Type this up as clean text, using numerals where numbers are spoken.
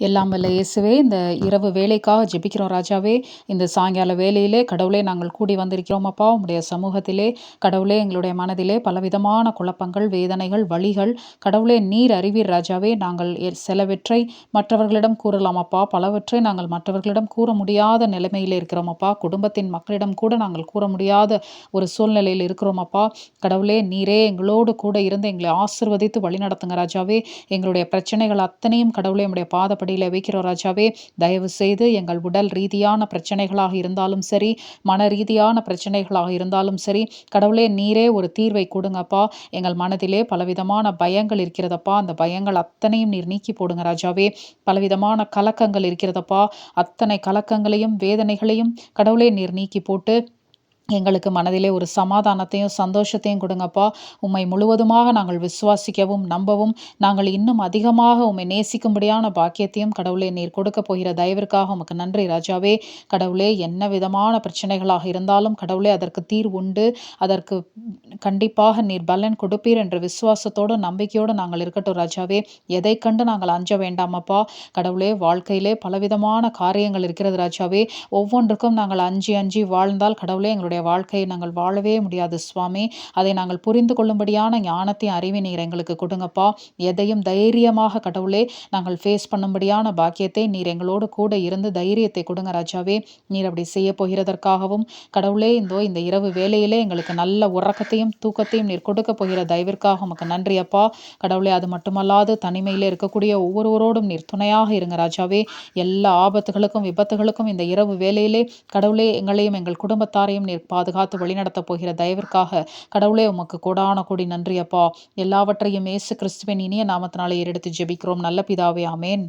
எல்லாம் வல்ல இயேசுவே, இந்த இரவு வேலைக்காக ஜெபிக்கிறோம் ராஜாவே. இந்த சாயங்கால வேளையிலே கடவுளே நாங்கள் கூடி வந்திருக்கிறோம் அப்பா. உம்முடைய சமூகத்திலே கடவுளே, எங்களுடைய மனதிலே பலவிதமான குழப்பங்கள், வேதனைகள், வலிகள் கடவுளே நீர் அறிவீர் ராஜாவே. நாங்கள் சிலவற்றை மற்றவர்களிடம் கூறலாம் அப்பா, பலவற்றை நாங்கள் மற்றவர்களிடம் கூற முடியாத நிலைமையில் இருக்கிறோம் அப்பா. குடும்பத்தின் மக்களிடம் கூட நாங்கள் கூற முடியாத ஒரு சூழ்நிலையில் இருக்கிறோம் அப்பா. கடவுளே, நீரே எங்களோடு கூட இருந்து எங்களை ஆசிர்வதித்து வழிநடத்துங்க ராஜாவே. எங்களுடைய பிரச்சனைகள் அத்தனையும் கடவுளே உம்முடைய பாதப்படியில் வைக்கிறோம் ராஜாவே. தயவு செய்து எங்கள் உடல் ரீதியான பிரச்சனைகளாக இருந்தாலும் சரி, மன ரீதியான பிரச்சனைகளாக இருந்தாலும் சரி, கடவுளே நீரே ஒரு தீர்வை கொடுங்கப்பா. எங்கள் மனதிலே பலவிதமான பயங்கள் இருக்கிறதப்பா, அந்த பயங்கள் அத்தனையும் நீர் நீக்கி போடுங்க ராஜாவே. பலவிதமான கலக்கங்கள் இருக்கிறதப்பா, அத்தனை கலக்கங்களையும் வேதனைகளையும் கடவுளே நீர் நீக்கி போட்டு எங்களுக்கு மனதிலே ஒரு சமாதானத்தையும் சந்தோஷத்தையும் கொடுங்கப்பா. உம்மை முழுவதுமாக நாங்கள் விசுவாசிக்கவும் நம்பவும், நாங்கள் இன்னும் அதிகமாக உம்மை நேசிக்கும்படியான பாக்கியத்தையும் கடவுளே நீர் கொடுக்க போகிற தயவிற்காக உமக்கு நன்றி ராஜாவே. கடவுளே, என்ன விதமான பிரச்சனைகளாக இருந்தாலும் கடவுளே அதற்கு தீர்வு உண்டு. அதற்கு கண்டிப்பாக நீர் பலன் கொடுப்பீர் என்ற விசுவாசத்தோடு நம்பிக்கையோடு நாங்கள் இருக்கட்டும் ராஜாவே. எதை கண்டு நாங்கள் அஞ்ச வேண்டாமப்பா. கடவுளே, வாழ்க்கையிலே பலவிதமான காரியங்கள் இருக்கிறது ராஜாவே. ஒவ்வொன்றுக்கும் நாங்கள் அஞ்சி அஞ்சி வாழ்ந்தால் கடவுளே எங்களுடைய வாழ்க்கையை நாங்கள் வாழவே முடியாது சுவாமி. அதை நாங்கள் புரிந்து கொள்ளும்படியான ஞானத்தையும் அறிவை நீர் எங்களுக்கு கொடுங்கப்பா. எதையும் தைரியமாக கடவுளே நாங்கள் ஃபேஸ் பண்ணும்படியான பாக்கியத்தை நீர் எங்களோடு கூட இருந்து தைரியத்தை கொடுங்க ராஜாவே. நீர் அப்படி செய்ய போகிறதற்காகவும் கடவுளே இந்த இரவு வேளையிலே எங்களுக்கு நல்ல உறக்கத்தையும் தூக்கத்தையும் நீர் கொடுக்க போகிற தயவிற்காக உமக்கு நன்றி அப்பா. கடவுளே, அது மட்டுமல்லாது தனிமையிலே இருக்கக்கூடிய ஒவ்வொருவரோடும் நீர் துணையாக இருங்க ராஜாவே. எல்லா ஆபத்துகளுக்கும் விபத்துகளுக்கும் இந்த இரவு வேளையிலே கடவுளே எங்களையும் எங்கள் குடும்பத்தாரையும் நீர் பாதுகாத்து வழிநடத்த போகிற தயவிற்காக கடவுளே உமக்கு கோடான கோடி நன்றி அப்பா. எல்லாவற்றையும் இயேசு கிறிஸ்துவின் இனிய நாமத்தினாலே ஏறெடுத்து ஜெபிக்கிறோம் நல்ல பிதாவே, ஆமேன்.